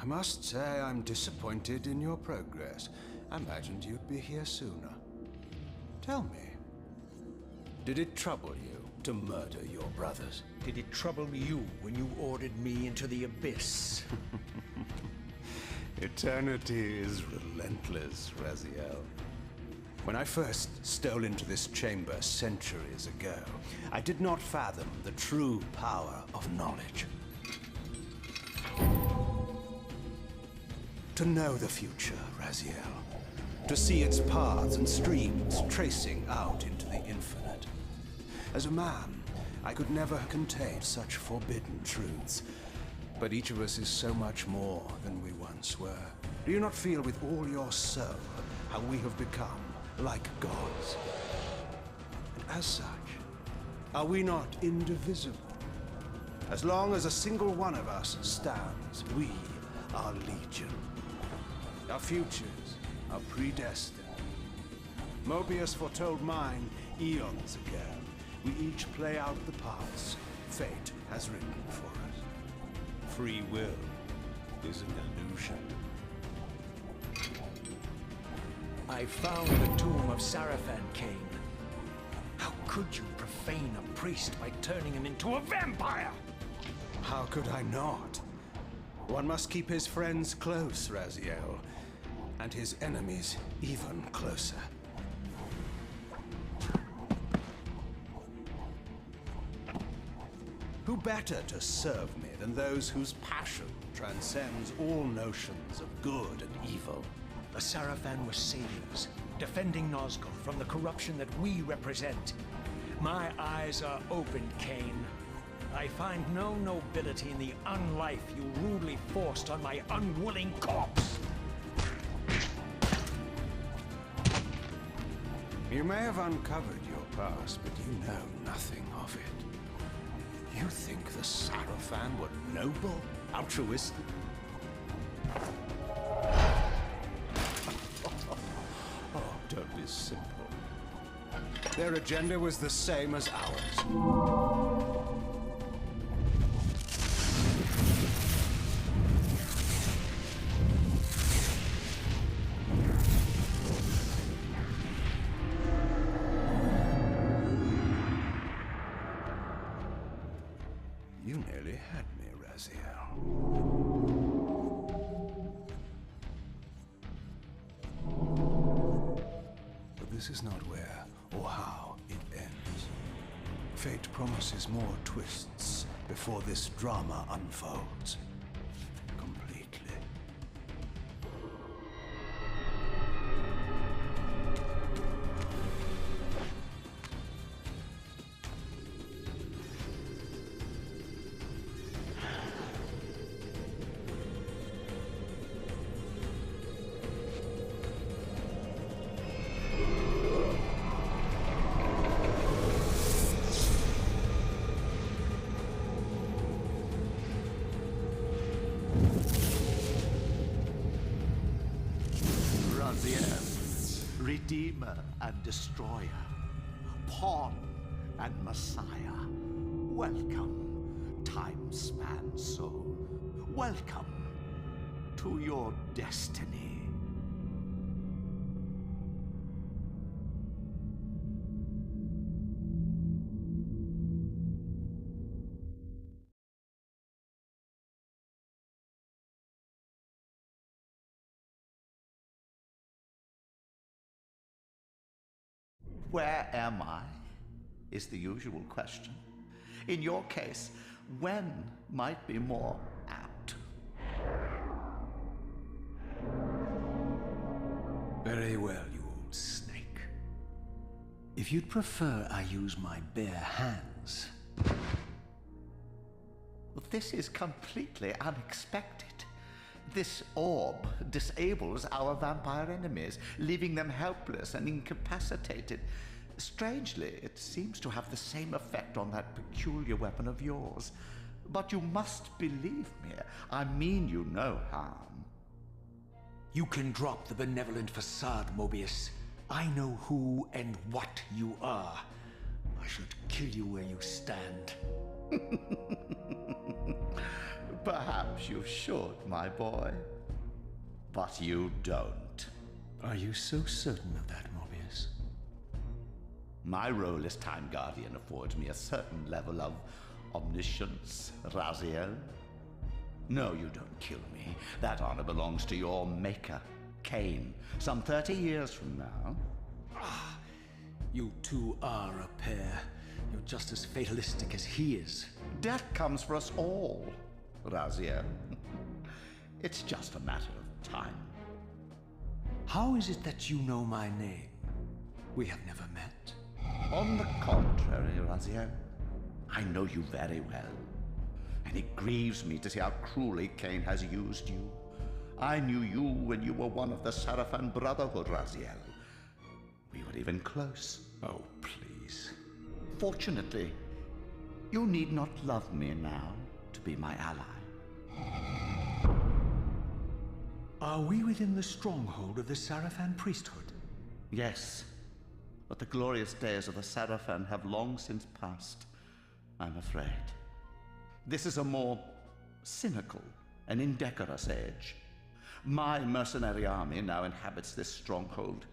must say I'm disappointed in your progress. I imagined you'd be here sooner. Tell me, did it trouble you to murder your brothers? Did it trouble you when you ordered me into the abyss? Eternity is relentless, Raziel. When I first stole into this chamber centuries ago, I did not fathom the true power of knowledge. To know the future, Raziel. To see its paths and streams tracing out into the infinite. As a man, I could never contain such forbidden truths. But each of us is so much more than we once were. Do you not feel with all your soul how we have become like gods? And as such, are we not indivisible? As long as a single one of us stands, we are legion. Our futures are predestined. Mobius foretold mine eons ago. We each play out the parts fate has written for us. Free will is an illusion. I found the tomb of Sarafan, Kain. How could you profane a priest by turning him into a vampire? How could I not? One must keep his friends close, Raziel, and his enemies even closer. Who better to serve me than those whose passion transcends all notions of good and evil? The Sarafan were saviors, defending Nazgul from the corruption that we represent. My eyes are open, Kain. I find no nobility in the unlife you rudely forced on my unwilling corpse. You may have uncovered your past, but you know nothing of it. You think the Sarafan were noble, altruistic? Oh, don't be simple. Their agenda was the same as ours. You nearly had me, Raziel. But this is not where or how it ends. Fate promises more twists before this drama unfolds completely. Redeemer and Destroyer, Pawn and Messiah. Welcome, time-span soul. Welcome to your destiny. Where am I? Is the usual question. In your case, when might be more apt. Very well, you old snake. If you'd prefer I use my bare hands... This is completely unexpected. This orb disables our vampire enemies, leaving them helpless and incapacitated. Strangely, it seems to have the same effect on that peculiar weapon of yours. But you must believe me. I mean you no harm. You can drop the benevolent facade, Mobius. I know who and what you are. I should kill you where you stand. Perhaps you should, my boy. But you don't. Are you so certain of that, Morbius? My role as Time Guardian affords me a certain level of omniscience, Raziel. No, you don't kill me. That honor belongs to your maker, Kain, some 30 years from now. You two are a pair. You're just as fatalistic as he is. Death comes for us all, Raziel. It's just a matter of time. How is it that you know my name? We have never met. On the contrary, Raziel, I know you very well. And it grieves me to see how cruelly Kain has used you. I knew you when you were one of the Sarafan Brotherhood, Raziel. We were even close. Oh, please. Fortunately, you need not love me now to be my ally. Are we within the stronghold of the Sarafan priesthood? Yes, but the glorious days of the Sarafan have long since passed, I'm afraid. This is a more cynical and indecorous age. My mercenary army now inhabits this stronghold.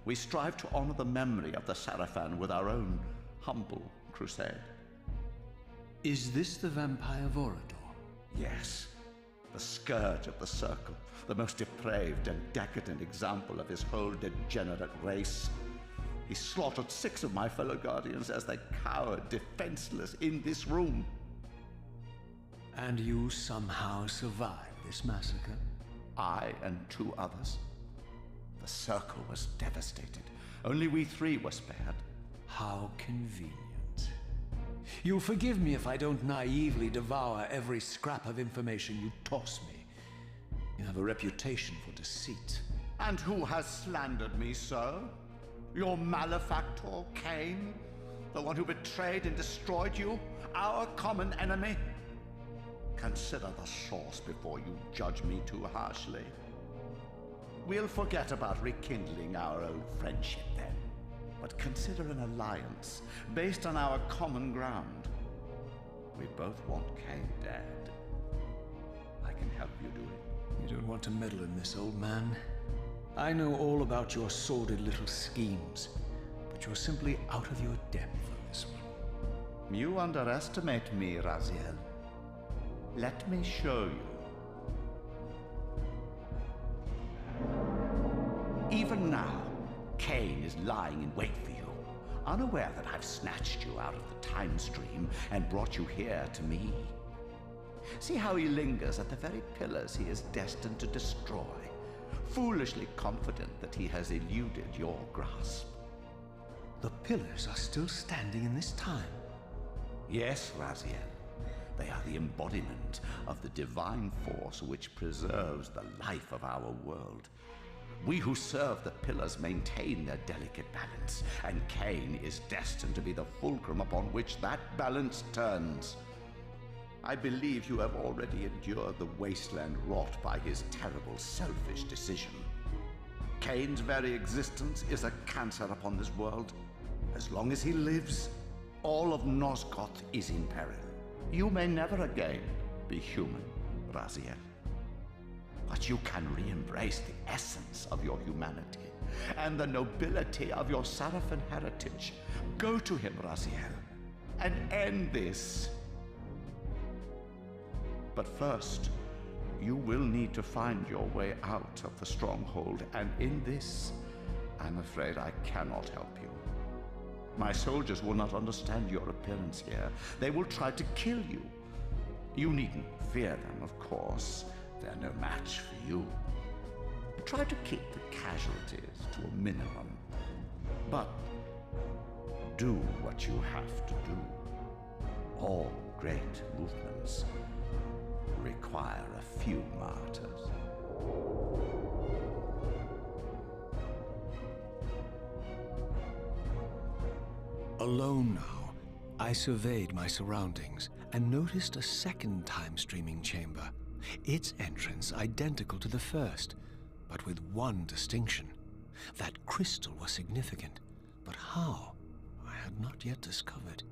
We strive to honor the memory of the Sarafan with our own humble crusade. Is this the vampire Vorador? Yes, the scourge of the Circle, the most depraved and decadent example of his whole degenerate race. He slaughtered 6 of my fellow Guardians as they cowered defenseless in this room. And you somehow survived this massacre? I and 2 others. The Circle was devastated. Only we 3 were spared. How convenient. You'll forgive me if I don't naively devour every scrap of information you toss me. You have a reputation for deceit. And who has slandered me so? Your malefactor, Kain? The one who betrayed and destroyed you? Our common enemy? Consider the source before you judge me too harshly. We'll forget about rekindling our old friendship then, but consider an alliance based on our common ground. We both want Kain dead. I can help you do it. You don't want to meddle in this, old man. I know all about your sordid little schemes, but you're simply out of your depth on this one. You underestimate me, Raziel. Let me show you. Even now, Kain is lying in wait for you, unaware that I've snatched you out of the time stream and brought you here to me. See how he lingers at the very pillars he is destined to destroy, foolishly confident that he has eluded your grasp. The pillars are still standing in this time. Yes, Raziel. They are the embodiment of the divine force which preserves the life of our world. We who serve the pillars maintain their delicate balance, and Kain is destined to be the fulcrum upon which that balance turns. I believe you have already endured the wasteland wrought by his terrible, selfish decision. Kain's very existence is a cancer upon this world. As long as he lives, all of Nosgoth is in peril. You may never again be human, Raziel. But you can re-embrace the essence of your humanity and the nobility of your Sarafan heritage. Go to him, Raziel, and end this. But first, you will need to find your way out of the stronghold, and in this, I'm afraid I cannot help you. My soldiers will not understand your appearance here. They will try to kill you. You needn't fear them, of course. They're no match for you. Try to keep the casualties to a minimum. But do what you have to do. All great movements require a few martyrs. Alone now, I surveyed my surroundings and noticed a second time-streaming chamber. Its entrance identical to the first, but with one distinction. That crystal was significant, but how, I had not yet discovered.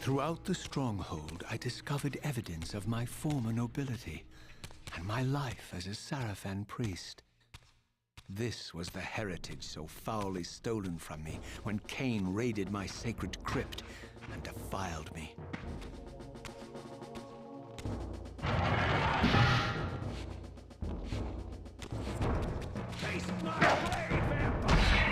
Throughout the stronghold, I discovered evidence of my former nobility and my life as a Sarafan priest. This was the heritage so foully stolen from me when Kain raided my sacred crypt and defiled me. Taste my blade, vampire!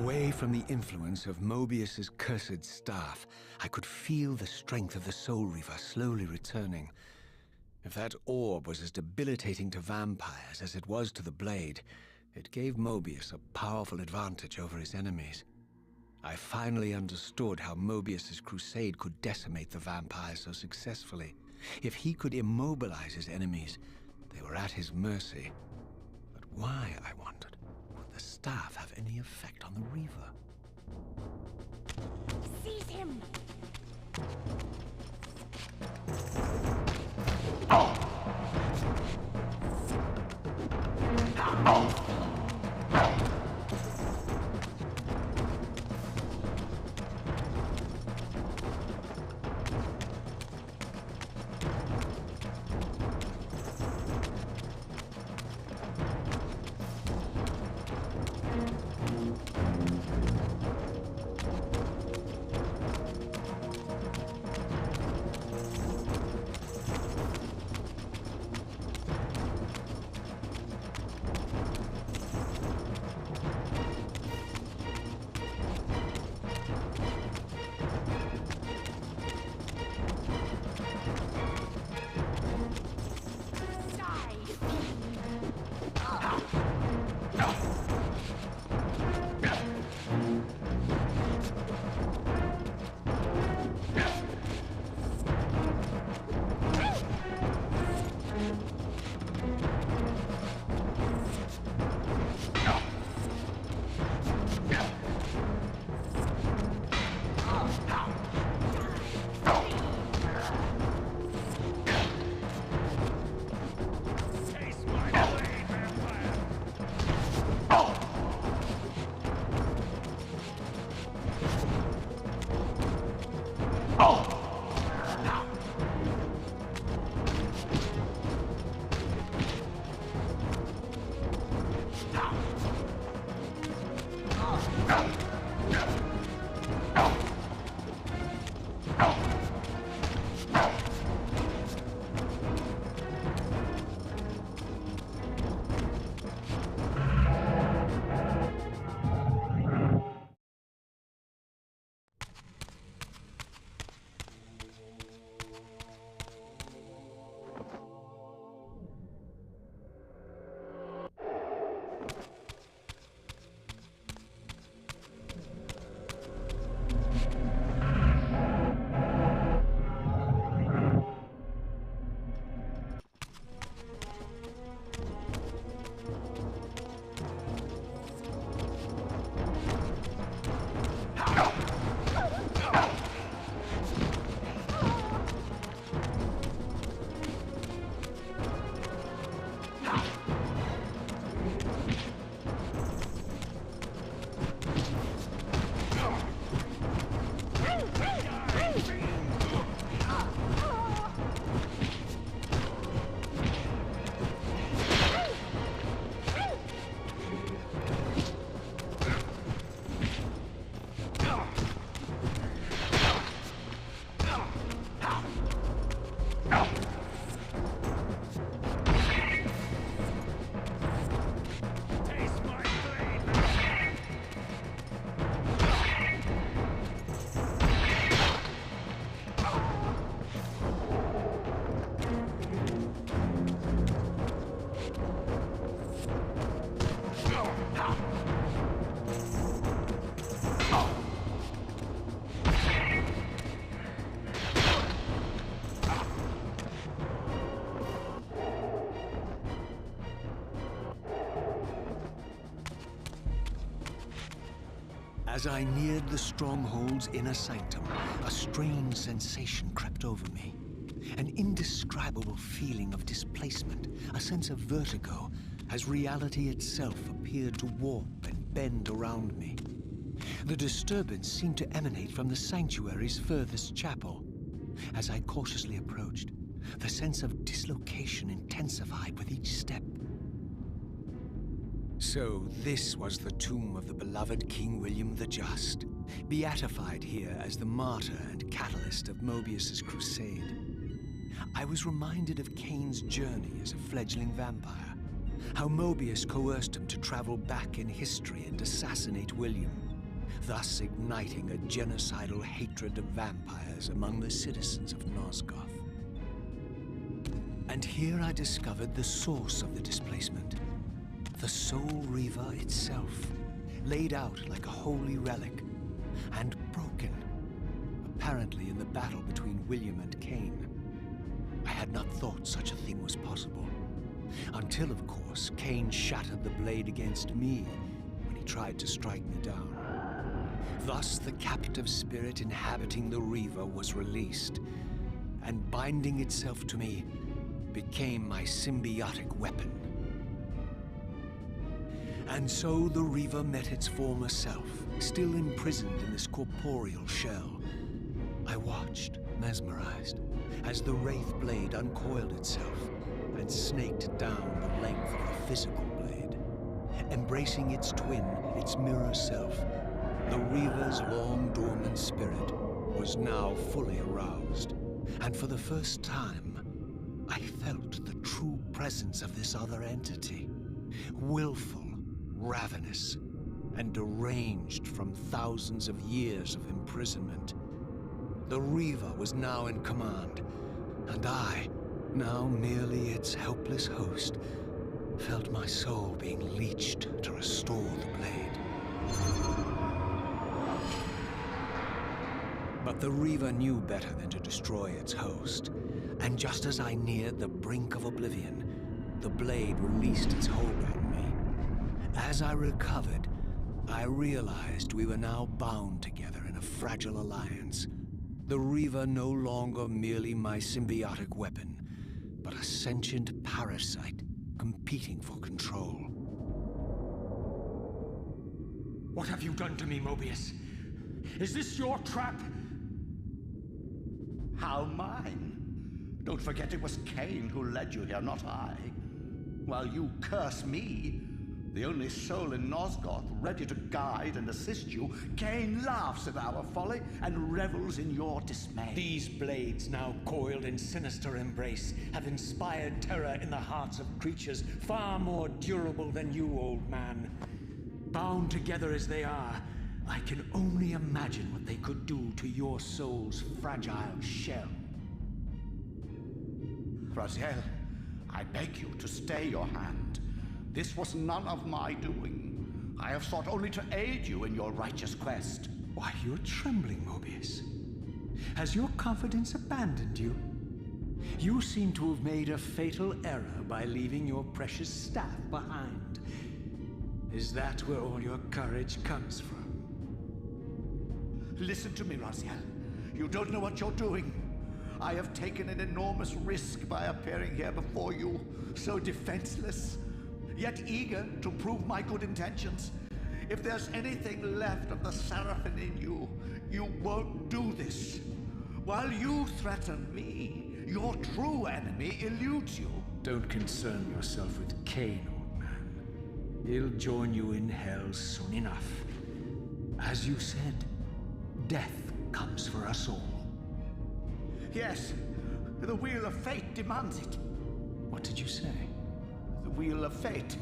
Away from the influence of Mobius's cursed staff, I could feel the strength of the Soulreaver slowly returning. If that orb was as debilitating to vampires as it was to the blade, it gave Mobius a powerful advantage over his enemies. I finally understood how Mobius's crusade could decimate the vampires so successfully. If he could immobilize his enemies, they were at his mercy. But why, I wondered, would the staff have any effect on the Reaver? Seize him! As I neared the stronghold's inner sanctum, a strange sensation crept over me. An indescribable feeling of displacement, a sense of vertigo, as reality itself appeared to warp and bend around me. The disturbance seemed to emanate from the sanctuary's furthest chapel. As I cautiously approached, the sense of dislocation intensified with each step. So this was the tomb of the beloved King William the Just, beatified here as the martyr and catalyst of Mobius's crusade. I was reminded of Kain's journey as a fledgling vampire, how Mobius coerced him to travel back in history and assassinate William. thus igniting a genocidal hatred of vampires among the citizens of Nosgoth. And here I discovered the source of the displacement. The Soulreaver itself, laid out like a holy relic, and broken, apparently in the battle between William and Kain. I had not thought such a thing was possible, until, of course, Kain shattered the blade against me when he tried to strike me down. Thus, the captive spirit inhabiting the Reaver was released, and binding itself to me became my symbiotic weapon. And so the Reaver met its former self, still imprisoned in this corporeal shell. I watched, mesmerized, as the Wraith blade uncoiled itself and snaked down the length of the physical blade. Embracing its twin, its mirror self, the Reaver's long-dormant spirit was now fully aroused. And for the first time, I felt the true presence of this other entity. Willful, ravenous, and deranged from thousands of years of imprisonment. The Reaver was now in command, and I, now merely its helpless host, felt my soul being leached to restore the blade. But the Reaver knew better than to destroy its host, and just as I neared the brink of oblivion, the blade released its hold on me. As I recovered, I realized we were now bound together in a fragile alliance. The Reaver no longer merely my symbiotic weapon, but a sentient parasite competing for control. What have you done to me, Mobius? Is this your trap? How mine? Don't forget it was Kain who led you here, not I. While you curse me, the only soul in Nosgoth ready to guide and assist you, Kain laughs at our folly and revels in your dismay. These blades, now coiled in sinister embrace, have inspired terror in the hearts of creatures far more durable than you, old man. Bound together as they are, I can only imagine what they could do to your soul's fragile shell. Raziel, I beg you to stay your hand. This was none of my doing. I have sought only to aid you in your righteous quest. Why, you're trembling, Mobius. Has your confidence abandoned you? You seem to have made a fatal error by leaving your precious staff behind. Is that where all your courage comes from? Listen to me, Raziel. You don't know what you're doing. I have taken an enormous risk by appearing here before you, so defenseless, yet eager to prove my good intentions. If there's anything left of the Seraphim in you, you won't do this. While you threaten me, your true enemy eludes you. Don't concern yourself with Kain, old man. He'll join you in hell soon enough. As you said, death comes for us all. Yes, the Wheel of Fate demands it. What did you say? The Wheel of Fate,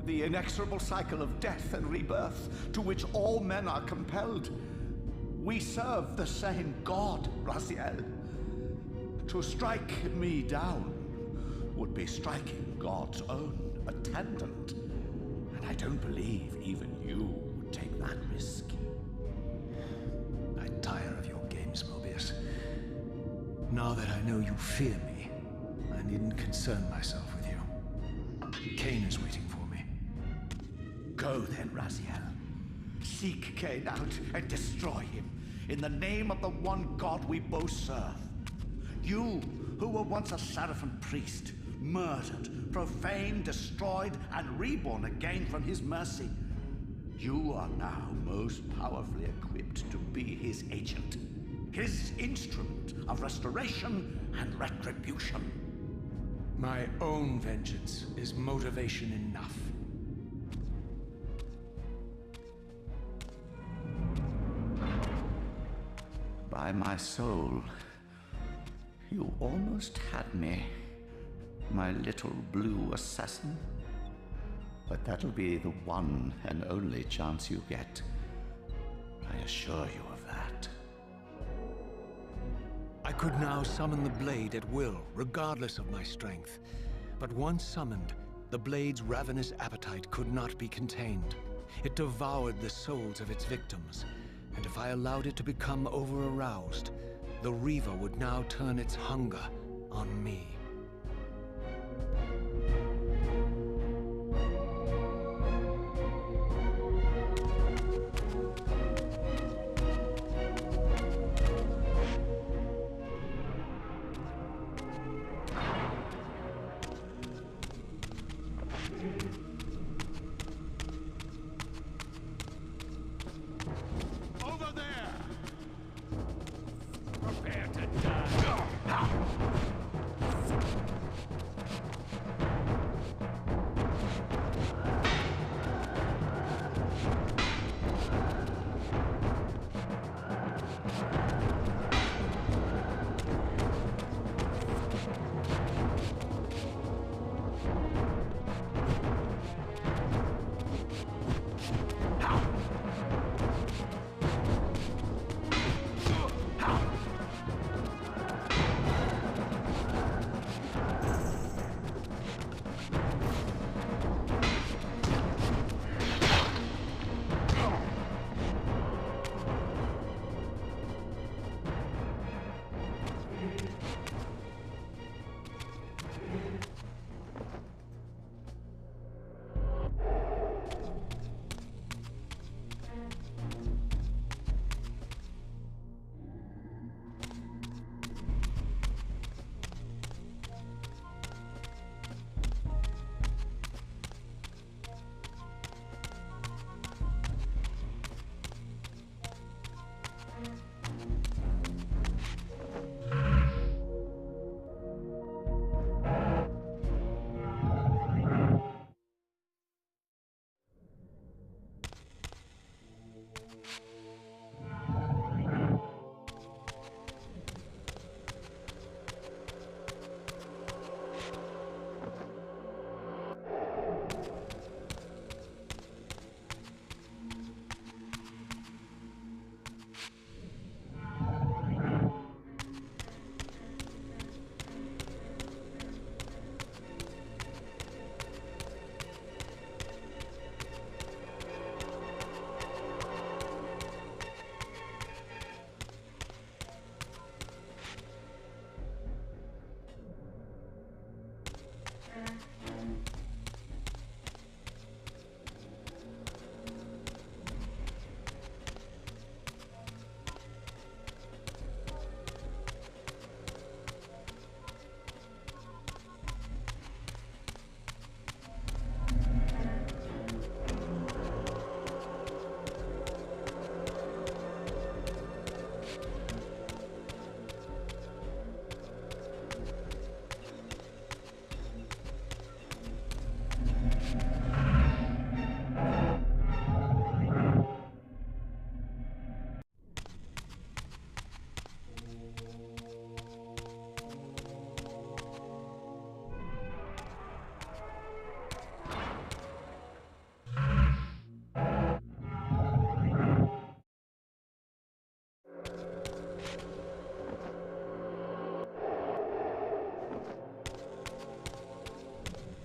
the inexorable cycle of death and rebirth to which all men are compelled. We serve the same God, Raziel. To strike me down would be striking God's own attendant. And I don't believe even you would take that risk. I tire of your games, Mobius. Now that I know you fear me, I needn't concern myself with you. Kain is waiting for me. Go then, Raziel. Seek Kain out and destroy him in the name of the one God we both serve. You, who were once a Seraphim priest, murdered, profaned, destroyed, and reborn again from his mercy, you are now most powerfully equipped to be his agent, his instrument of restoration and retribution. My own vengeance is motivation enough. By my soul, you almost had me, my little blue assassin. But that'll be the one and only chance you get. assure you of that. I could now summon the blade at will, regardless of my strength. But once summoned, the blade's ravenous appetite could not be contained. It devoured the souls of its victims, and if I allowed it to become over-aroused, the Reaver would now turn its hunger on me. Over there! Prepare to die.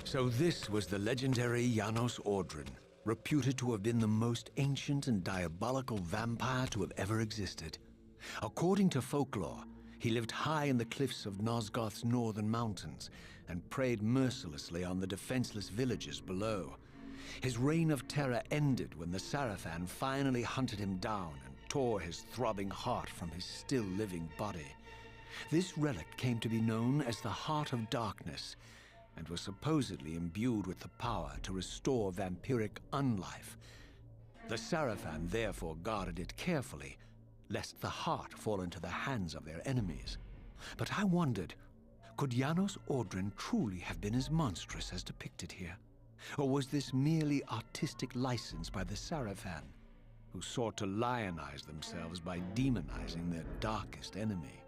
So this was the legendary Janos Audron, reputed to have been the most ancient and diabolical vampire to have ever existed. According to folklore, he lived high in the cliffs of Nosgoth's northern mountains and preyed mercilessly on the defenseless villages below. His reign of terror ended when the Sarafan finally hunted him down and tore his throbbing heart from his still-living body. This relic came to be known as the Heart of Darkness, and was supposedly imbued with the power to restore vampiric unlife. The Sarafan therefore guarded it carefully, lest the heart fall into the hands of their enemies. But I wondered, could Janos Audron truly have been as monstrous as depicted here? Or was this merely artistic license by the Sarafan, who sought to lionize themselves by demonizing their darkest enemy?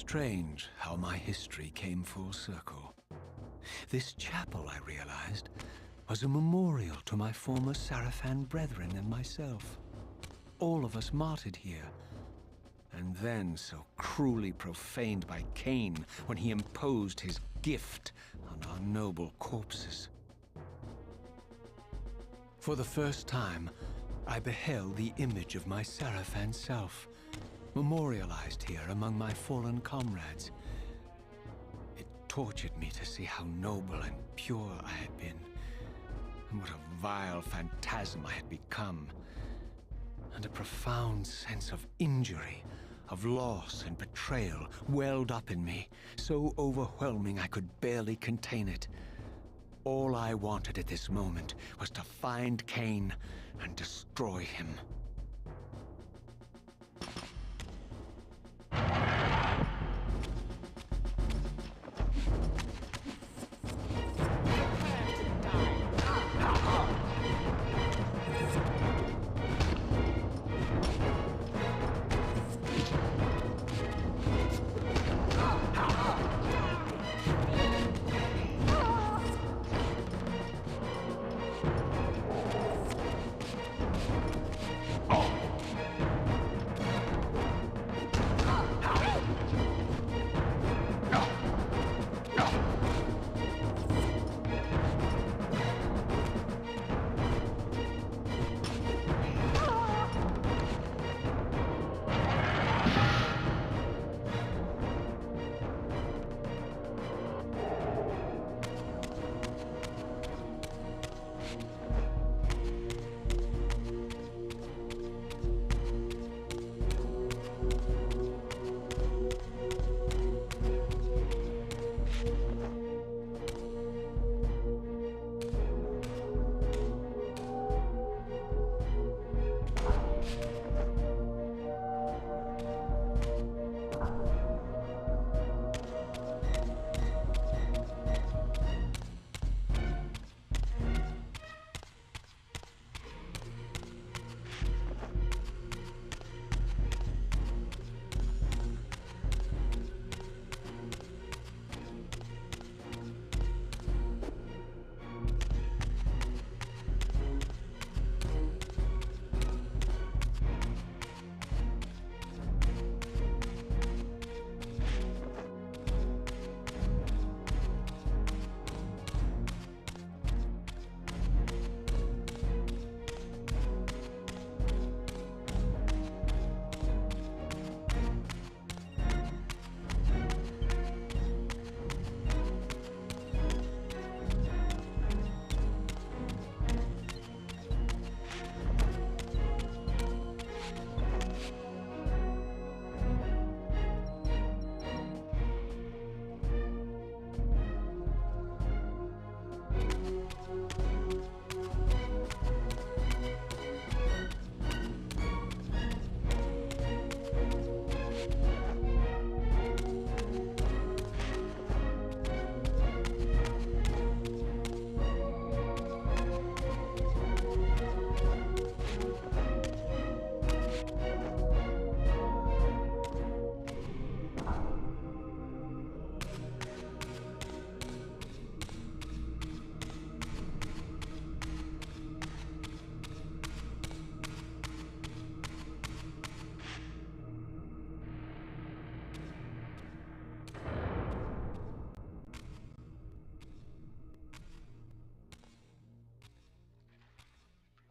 Strange how my history came full circle. This chapel, I realized, was a memorial to my former Sarafan brethren and myself. All of us martyred here, and then so cruelly profaned by Kain when he imposed his gift on our noble corpses. For the first time, I beheld the image of my Sarafan self, memorialized here among my fallen comrades. It tortured me to see how noble and pure I had been, and what a vile phantasm I had become, and a profound sense of injury, of loss and betrayal welled up in me, so overwhelming I could barely contain it. All I wanted at this moment was to find Kain and destroy him.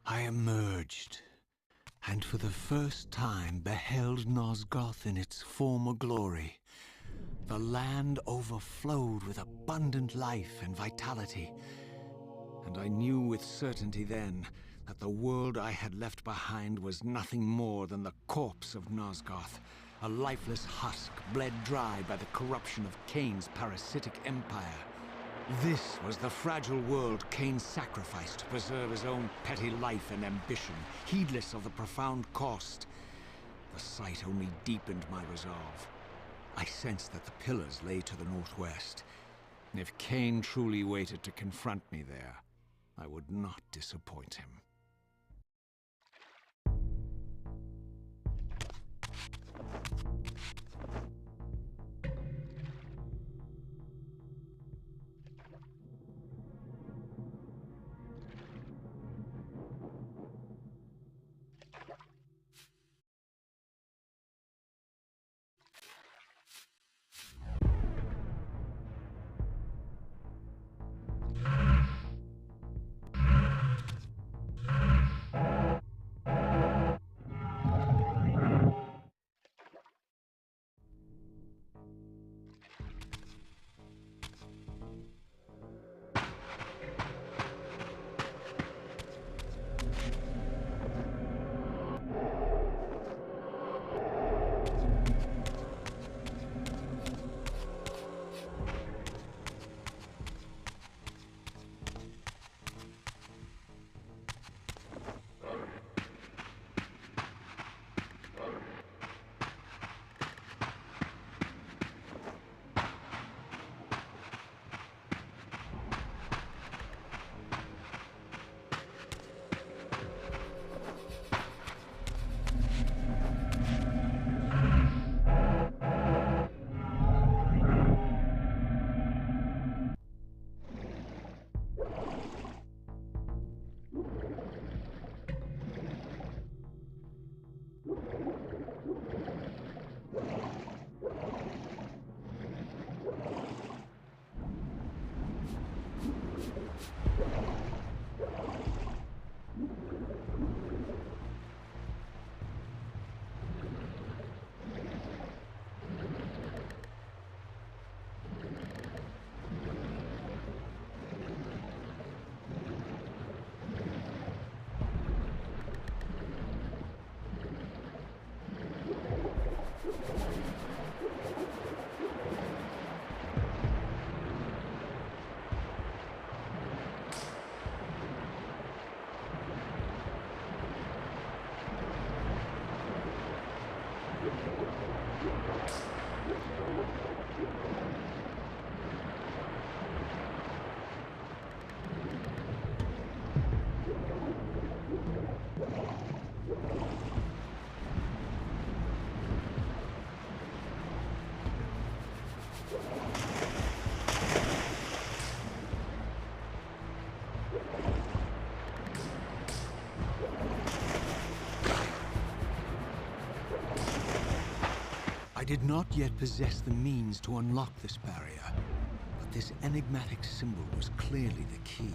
I emerged, and for the first time beheld Nosgoth in its former glory. The land overflowed with abundant life and vitality, and I knew with certainty then that the world I had left behind was nothing more than the corpse of Nosgoth, a lifeless husk bled dry by the corruption of Kain's parasitic empire. This was the fragile world Kain sacrificed to preserve his own petty life and ambition, heedless of the profound cost. The sight only deepened my resolve. I sensed that the pillars lay to the northwest. If Kain truly waited to confront me there, I would not disappoint him. I did not yet possess the means to unlock this barrier, but this enigmatic symbol was clearly the key.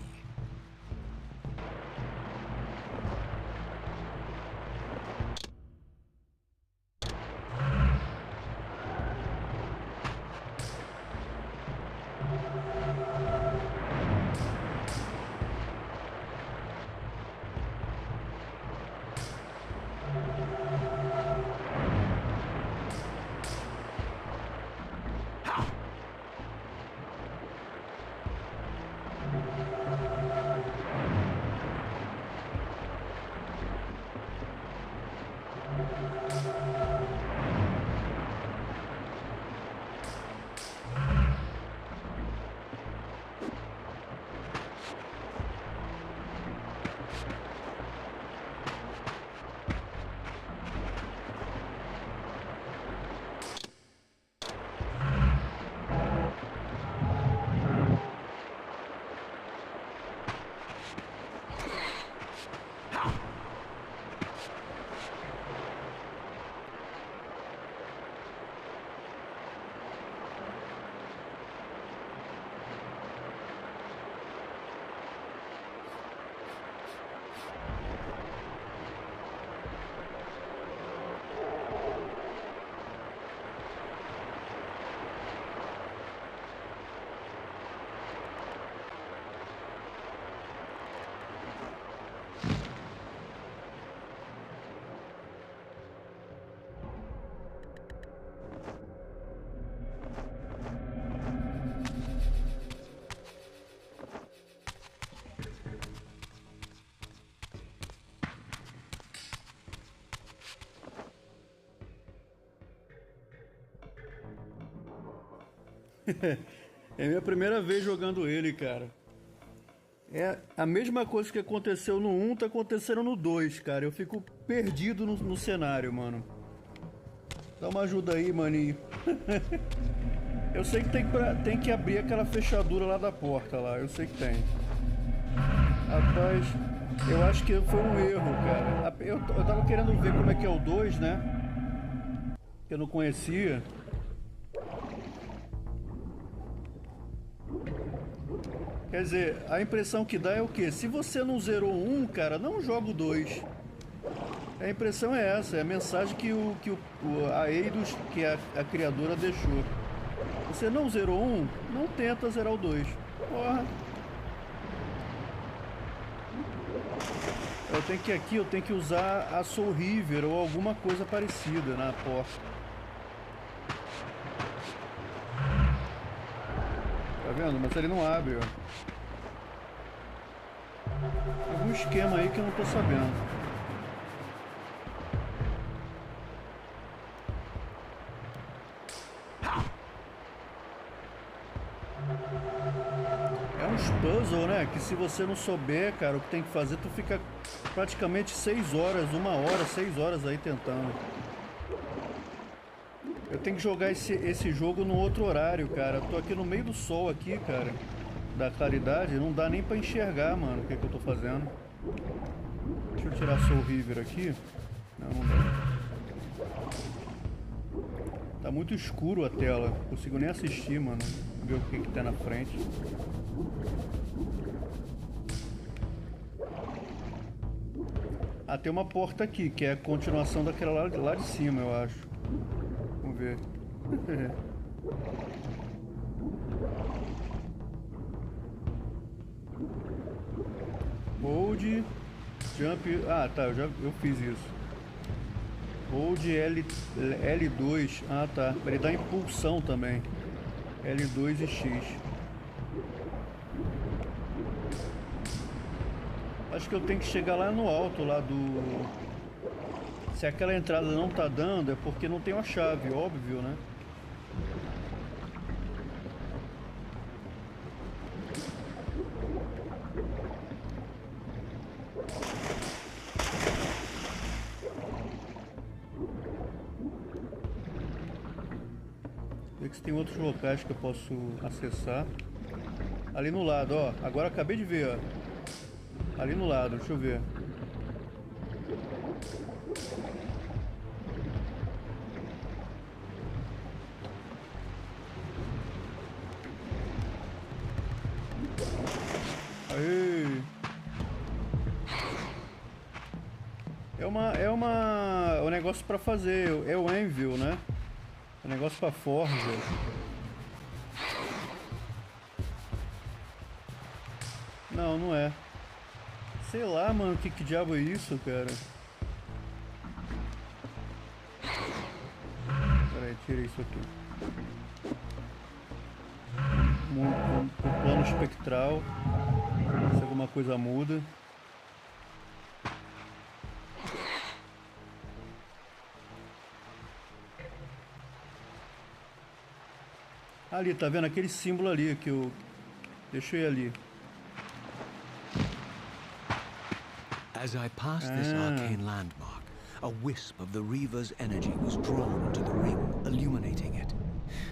É a minha primeira vez jogando ele, cara. É a mesma coisa que aconteceu no 1, tá acontecendo no 2, cara. Eu fico perdido no cenário, mano. Dá uma ajuda aí, maninho. Eu sei que tem que abrir aquela fechadura lá da porta lá. Eu sei que tem. Rapaz, eu acho que foi um erro, cara. Eu tava querendo ver como é que é o 2, né? Que eu não conhecia. Quer dizer, a impressão que dá é o quê? Se você não zerou um, cara, não joga o 2. A impressão é essa, é a mensagem que a Eidos, que é a criadora, deixou. Você não zerou um, não tenta zerar o 2. Porra. Eu tenho que usar a Soulreaver ou alguma coisa parecida na porta. Tá vendo? Mas ele não abre, ó. Algum esquema aí que eu não tô sabendo. É uns puzzles, né? Que se você não souber, cara, o que tem que fazer, tu fica praticamente 6 horas, 1 hora, 6 horas aí tentando. Eu tenho que jogar esse jogo no outro horário, cara. Eu tô aqui no meio do sol aqui, cara. Da claridade, não dá nem pra enxergar, mano, o que eu tô fazendo. Deixa eu tirar Soulreaver aqui. Não dá. Tá muito escuro a tela. Não consigo nem assistir, mano. Ver o que tá na frente. Ah, tem uma porta aqui, que é a continuação daquela lá de cima, eu acho. Vamos ver. Hold, jump... Ah, tá, eu fiz isso. Hold L2. Ah, tá. Ele dá impulsão também. L2 e X. Acho que eu tenho que chegar lá no alto, lá do... Se aquela entrada não tá dando, é porque não tem uma chave, óbvio, né? Ver que se tem outros locais que eu posso acessar. Ali no lado, ó. Agora acabei de ver, ó. Ali no lado, deixa eu ver. Aê. É um negócio pra fazer, é o Anvil, né? É um negócio pra forja. Não, não é. Sei lá, mano, que diabo é isso, cara? Pera aí, tira isso aqui. Um plano espectral. Se alguma coisa muda. Ali, tá vendo? Aquele símbolo ali que eu... Deixa eu ir ali. As I passed this arcane landmark, a wisp of the Reaver's energy was drawn into the ring, illuminating it.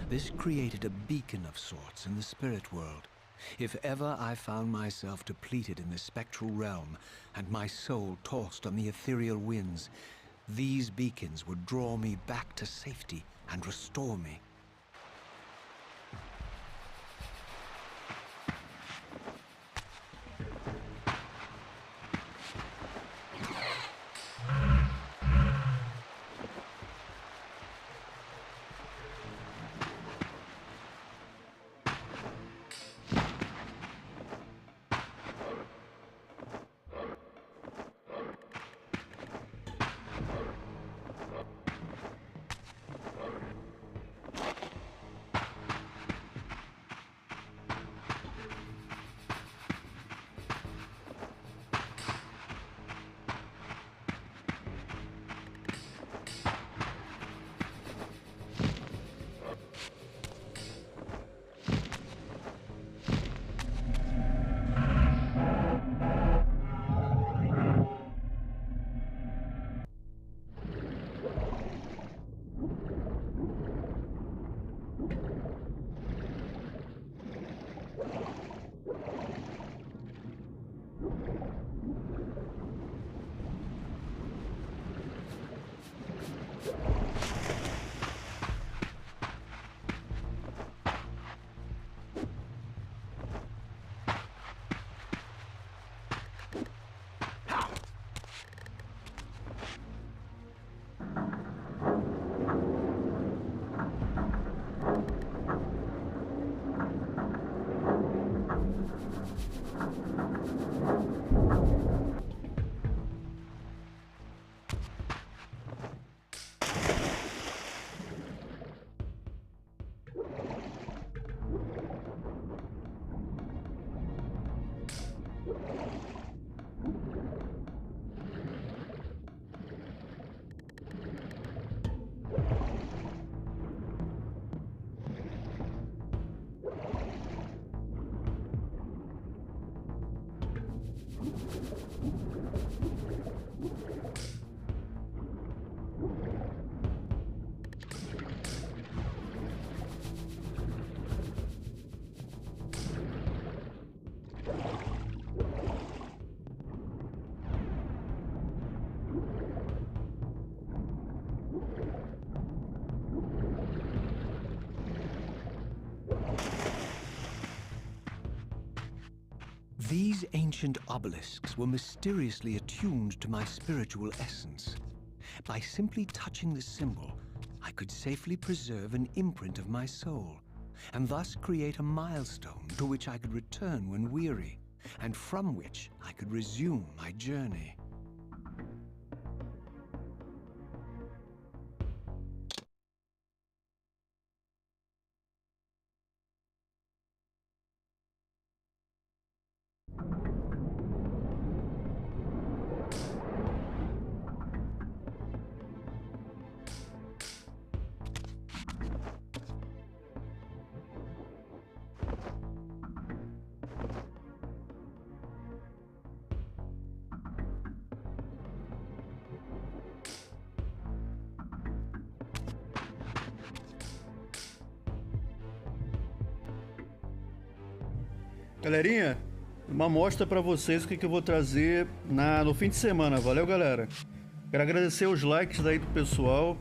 This created a beacon of sorts in the spirit world. If ever I found myself depleted in the spectral realm, and my soul tossed on the ethereal winds, these beacons would draw me back to safety and restore me. These ancient obelisks were mysteriously attuned to my spiritual essence. By simply touching the symbol, I could safely preserve an imprint of my soul, and thus create a milestone to which I could return when weary, and from which I could resume my journey. Galerinha, uma amostra pra vocês o que eu vou trazer no fim de semana. Valeu, galera. Quero agradecer os likes aí do pessoal.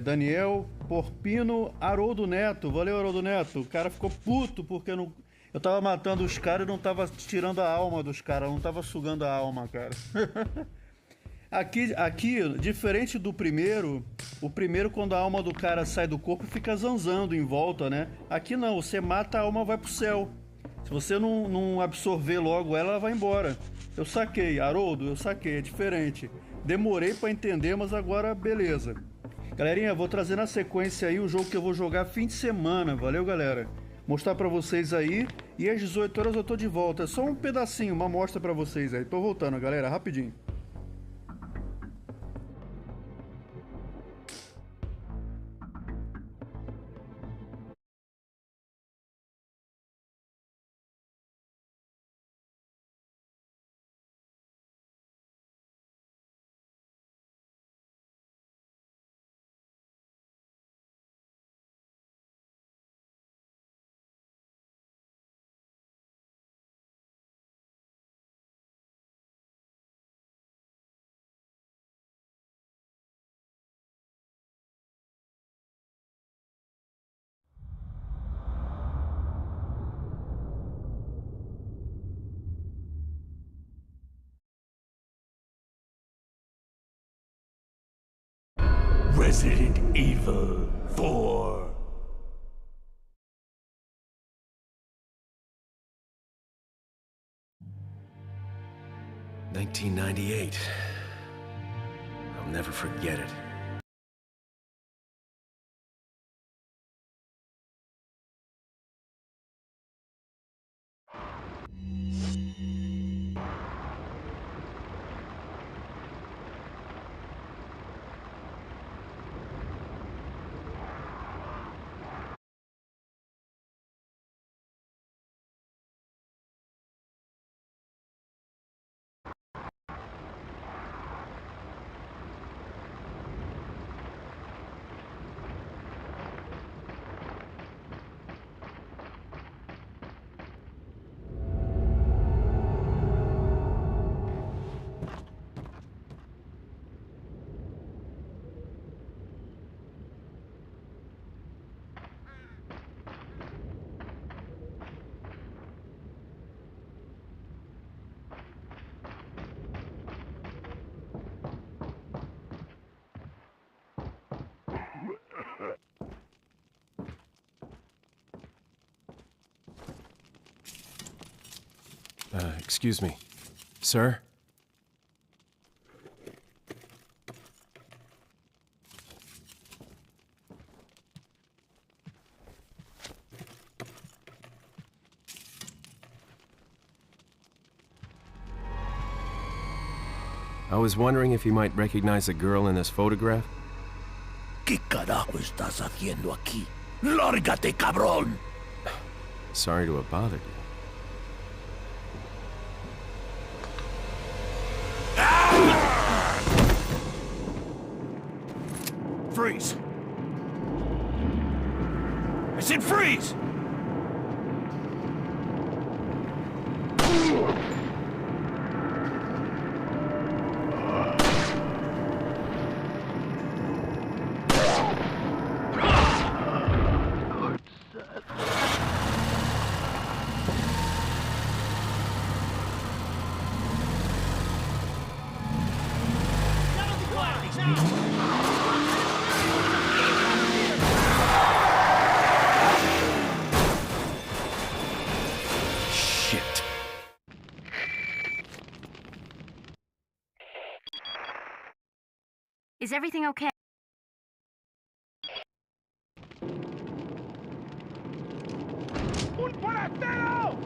Daniel Porpino, Haroldo Neto. Valeu, Haroldo Neto. O cara ficou puto porque eu tava matando os caras e não tava tirando a alma dos caras. Não tava sugando a alma, cara. Aqui, diferente do primeiro, o primeiro, quando a alma do cara sai do corpo, fica zanzando em volta, né? Aqui não, você mata, a alma vai pro céu. Se você não absorver logo ela vai embora. Eu saquei, Haroldo, eu saquei, é diferente. Demorei pra entender, mas agora beleza. Galerinha, vou trazer na sequência aí o jogo que eu vou jogar fim de semana. Valeu, galera. Mostrar pra vocês aí. E às 18 horas eu tô de volta. É só um pedacinho, uma amostra pra vocês aí. Tô voltando, galera, rapidinho. Resident Evil 4. "1998. I'll never forget it. Excuse me, sir? I was wondering if you might recognize the girl in this photograph? ¿Qué carajo estás haciendo aquí? ¡Lárgate, cabrón! Sorry to have bothered you. Freeze! I said freeze! Shit. Is everything okay? ¡Un forastero!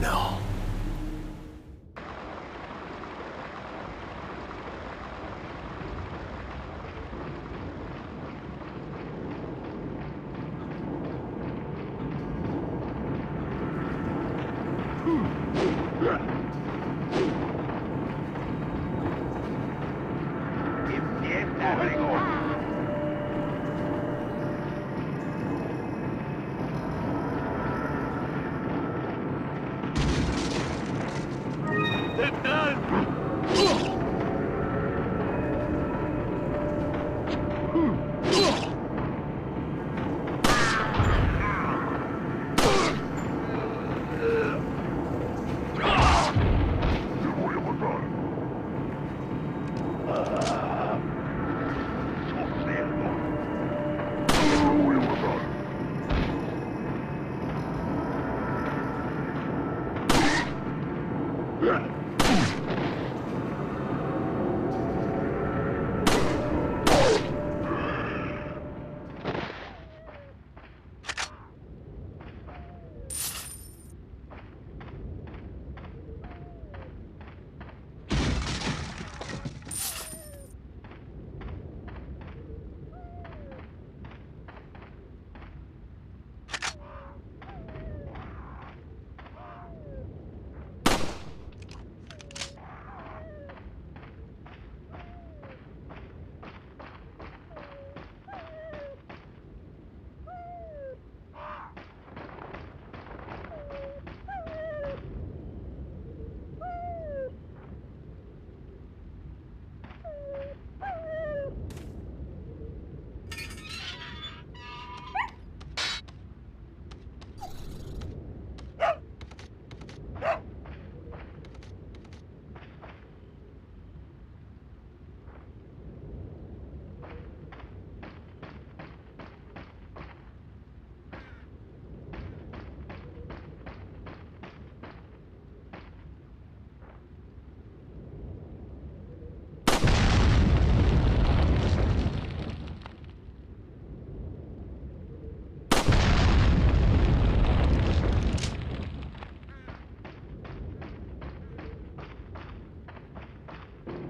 No.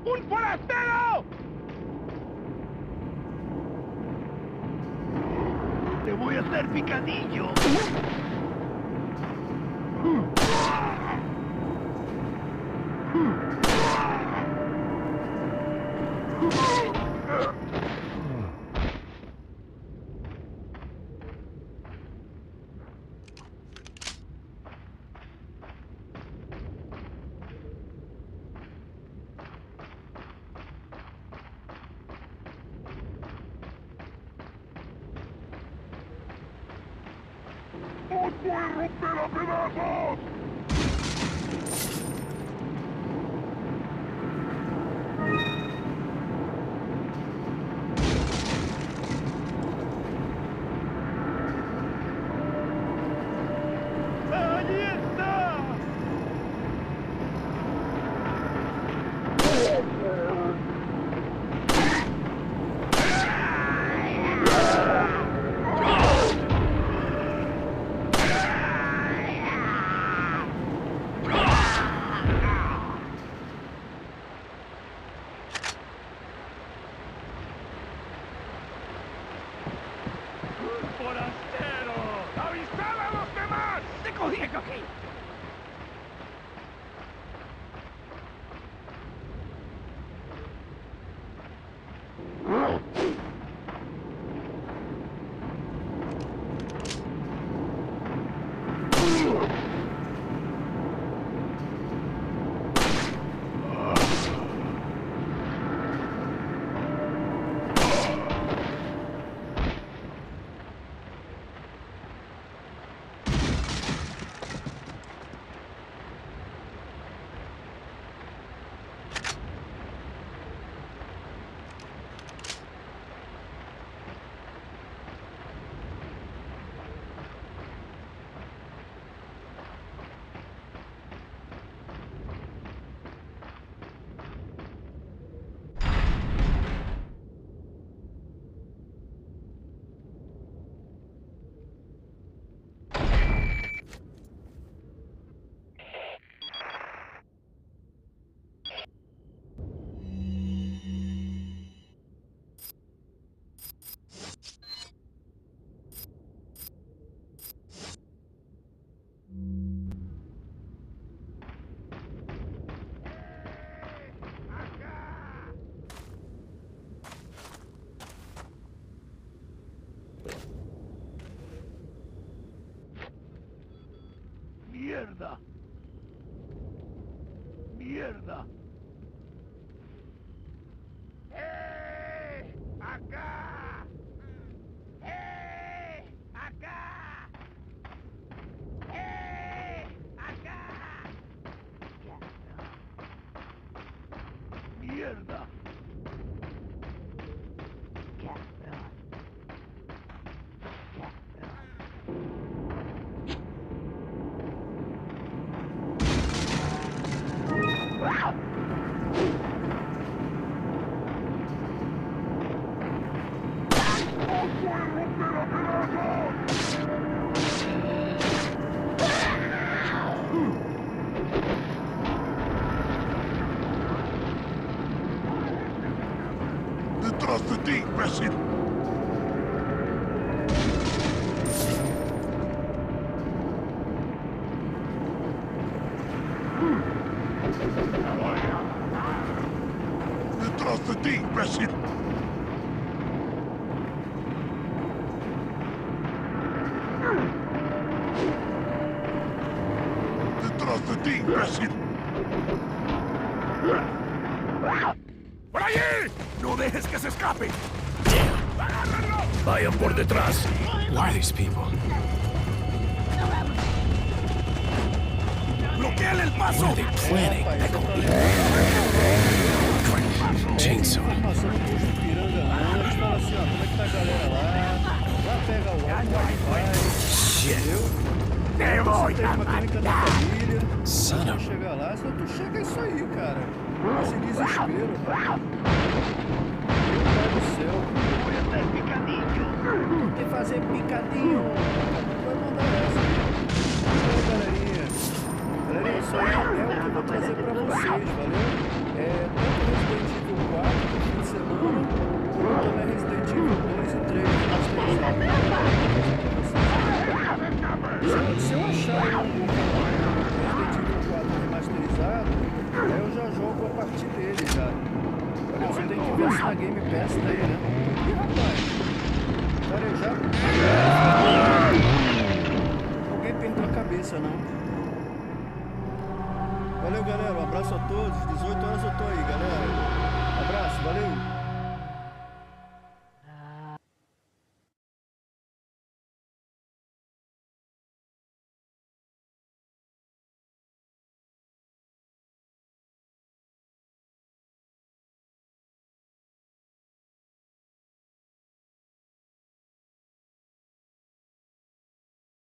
¡Un forastero! Te voy a hacer picadillo. ¡Os voy a romper a pedazos! ¡Allí está! Mierda. Mierda. ¡Eh! ¡Acá! ¡Eh! ¡Acá! ¡Eh! ¡Acá! Mierda. Detrás de ti, imbécil. Detrás de ti, imbécil. Detrás de ti, imbécil. ¡Por allí! ¡No dejes que se escape! ¡Agárrenlo! Vayan por detrás. Who are these people? ¡Bloqueale el paso! What are they planning? Chainsaw. Passando por Ipiranga antes, fala assim, ó, como é que tá a galera lá? Lá pega o Wi-Fi, Shit. entendeu? ¡Te voy Tem a uma clínica da matar! família. Son Quando of... chegar lá, senão tu chega é isso aí, cara. Esse desespero, cara. Meu pai do céu. ¡Voy a hacer picadillo! Tem que fazer picadinho. Vai mandar essa. Então, galerinha. Galerinha, isso aí é o que eu vou trazer pra vocês, valeu? Tanto Resident Evil 4 no fim de semana, quanto também Resident Evil 2 e 3 remasterizado. Se eu achar um Resident Evil 4 remasterizado, aí eu já jogo a partir dele já. Olha, você tem que ver se na Game Pass tá aí